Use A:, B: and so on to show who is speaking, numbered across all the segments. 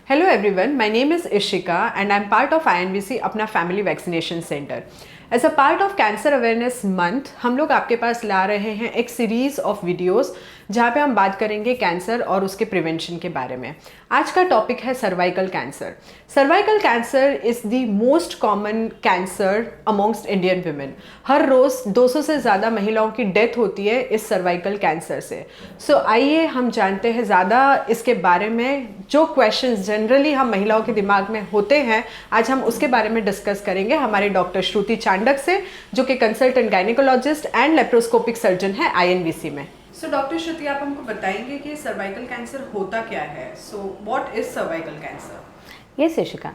A: Hello everyone, my name is Ishika and I'm part of INVC अपना family vaccination centre. As a part of cancer awareness month हम लोग आपके पास ला रहे हैं एक सीरीज ऑफ वीडियोस जहाँ पे हम बात करेंगे कैंसर और उसके प्रिवेंशन के बारे में। आज का टॉपिक है cervical cancer. Cervical cancer is the most common cancer amongst Indian women. हर रोज़ 200 से ज़्यादा महिलाओं की डेथ होती है इस सर्वाइकल कैंसर से। सो आइए हम जानते हैं ज़्यादा इसके बारे में। जो क्वेश्चंस जनरली हम महिलाओं के दिमाग में होते हैं, आज हम उसके बारे में डिस्कस करेंगे हमारे डॉक्टर श्रुति चांडक से, जो कि consultant gynaecologist and laparoscopic surgeon है आईएनवीसी में। सो डॉक्टर श्रुति, आप हमको बताएंगे कि सर्वाइकल कैंसर होता क्या है? So what is cervical cancer?
B: Yes, Ishika.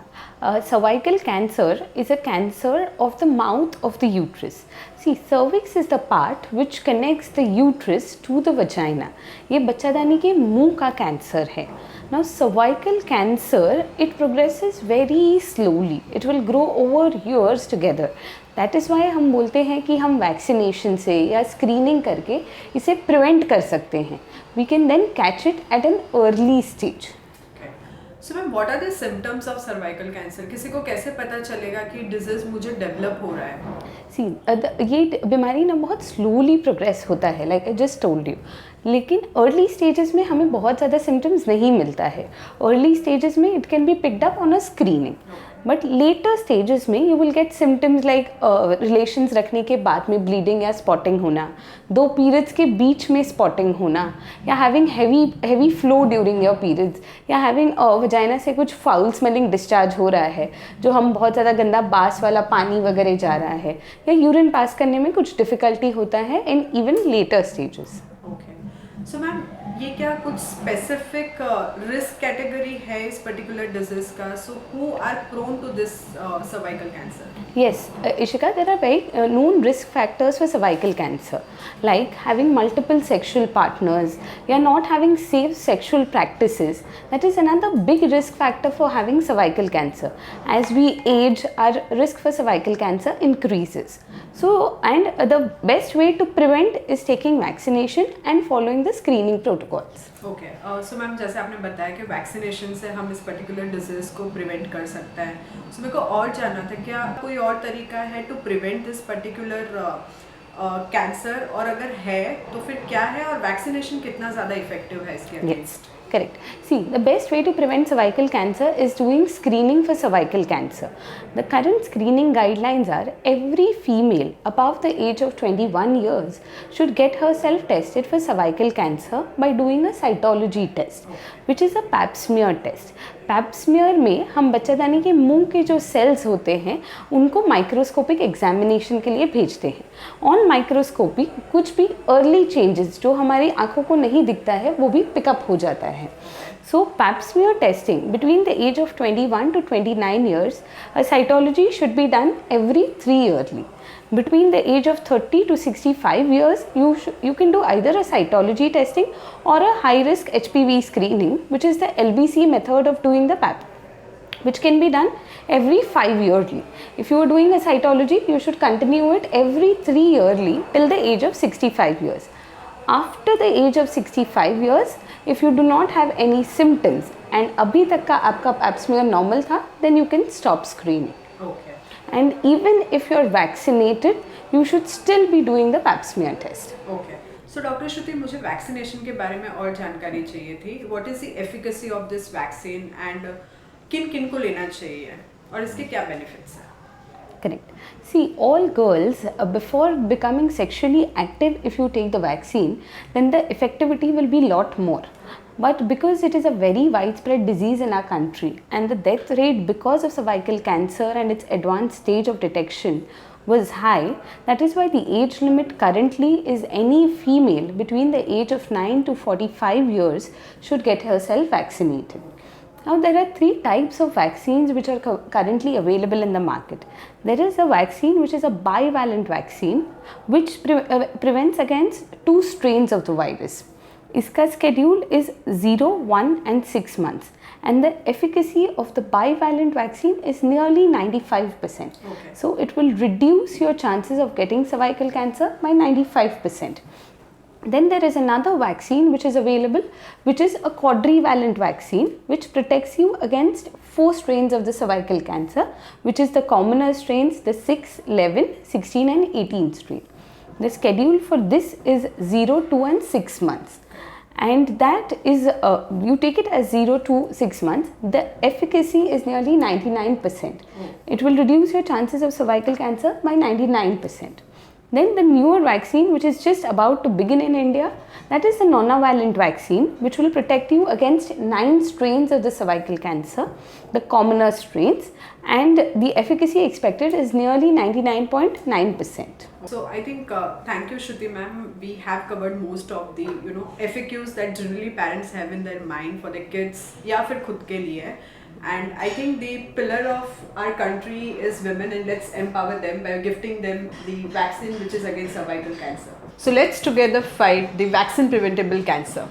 B: Cervical cancer is a cancer of the mouth of the uterus. See, cervix is the part which connects the uterus to the vagina. ये बच्चादानी के मुंह का cancer है. Now, cervical cancer, it progresses very slowly. It will grow over years together. That is why हम बोलते हैं कि हम वैक्सीनेशन से या स्क्रीनिंग करके इसे प्रिवेंट कर सकते हैं. We can then catch it at an early stage.
A: So ma'am, what are the symptoms of cervical cancer? किसी को कैसे पता चलेगा कि डिजीज मुझे डेवलप हो रहा है?
B: सी ये बीमारी ना बहुत स्लोली प्रोग्रेस होता है, like I just told you. लेकिन अर्ली स्टेजेस में हमें बहुत ज़्यादा सिम्टम्स नहीं मिलता है। अर्ली स्टेजेस में it can be picked up on a screening, but later stages में you will get symptoms like relations रखने के बाद में ब्लीडिंग या स्पॉटिंग होना, 2 पीरियड्स के बीच में स्पॉटिंग होना, या having heavy flow during your periods, या हैविंग वजाइना से कुछ फाउल स्मेलिंग डिस्चार्ज हो रहा है, जो हम बहुत ज़्यादा गंदा बास वाला पानी वगैरह जा रहा है, या यूरिन पास करने में कुछ डिफ़िकल्टी होता है in even later stages.
A: Okay, so ma'am, ये क्या कुछ स्पेसिफिक रिस्क कैटेगरी है इस पर्टिकुलर डिजीज का? So who are prone to this cervical cancer?
B: Yes, Ishika, there are very known risk factors for cervical cancer, like having multiple sexual partners, yeah, not having safe sexual practices. That is another big risk factor for having cervical cancer. As we age, our risk for cervical cancer increases. So, and the best way to prevent is taking vaccination and following the screening protocols.
A: Okay, so ma'am, जैसे आपने बताया कि vaccination से हम इस particular disease को prevent कर सकते हैं, सो मेरे को और जानना था, क्या कोई और तरीका है to prevent this particular cancer, और अगर है तो फिर क्या है, और वैक्सीनेशन कितना ज़्यादा इफेक्टिव है इसके against?
B: Correct. See, the best way to prevent cervical cancer is doing screening for cervical cancer. The current screening guidelines are every female above the age of 21 years should get herself tested for cervical cancer by doing a cytology test, which is a pap smear test. Pap smear में हम बच्चादानी के मुंह के जो sales होते हैं उनको microscopic examination के लिए भेजते हैं। ऑन माइक्रोस्कोपी कुछ भी अर्ली चेंजेस जो हमारी आंखों को नहीं दिखता है वो भी पिकअप हो जाता है। So pap smear testing between the age of 21 to 29 years, a cytology should be done every 3 yearly. Between the age of 30 to 65 years, you can do either a cytology testing or a high risk HPV screening, which is the LBC method of doing the pap, which can be done every 5 yearly. If you are doing a cytology, you should continue it every 3 yearly till the age of 65 years. After the age of 65 years, if you do not have any symptoms and अभी तक का आपका pap smear normal था, then you can stop screening.
A: Okay.
B: And even if you are vaccinated, you should still be doing the pap smear test.
A: Okay. So doctor Shruti, मुझे vaccination के बारे में और जानकारी चाहिए थी। What is the efficacy of this vaccine and किन किन को लेना चाहिए और इसके क्या benefits हैं?
B: Correct. See, all girls before becoming sexually active, if you take the vaccine, then the effectivity will be lot more. But because it is a very widespread disease in our country and the death rate because of cervical cancer and its advanced stage of detection was high, that is why the age limit currently is any female between the age of 9 to 45 years should get herself vaccinated. Now, there are 3 types of vaccines which are currently available in the market. There is a vaccine which is a bivalent vaccine which prevents against 2 strains of the virus. Iska schedule is 0, 1 and 6 months, and the efficacy of the bivalent vaccine is nearly 95%.
A: Okay.
B: So, it will reduce your chances of getting cervical cancer by 95%. Then there is another vaccine which is available, which is a quadrivalent vaccine which protects you against 4 strains of the cervical cancer, which is the commoner strains, the 6, 11, 16 and 18 strain. The schedule for this is 0, 2 and 6 months. And that is, you take it as 0 to 6 months, the efficacy is nearly 99%. It will reduce your chances of cervical cancer by 99%. Then the newer vaccine, which is just about to begin in India, that is the nonavalent vaccine, which will protect you against 9 strains of the cervical cancer, the commoner strains, and the efficacy expected is nearly 99.9%.
A: So I think, thank you Shruti ma'am, we have covered most of the FAQs that generally parents have in their mind for their kids या फिर खुद के लिए. And I think the pillar of our country is women, and let's empower them by gifting them the vaccine which is against cervical cancer. So let's together fight the vaccine preventable cancer.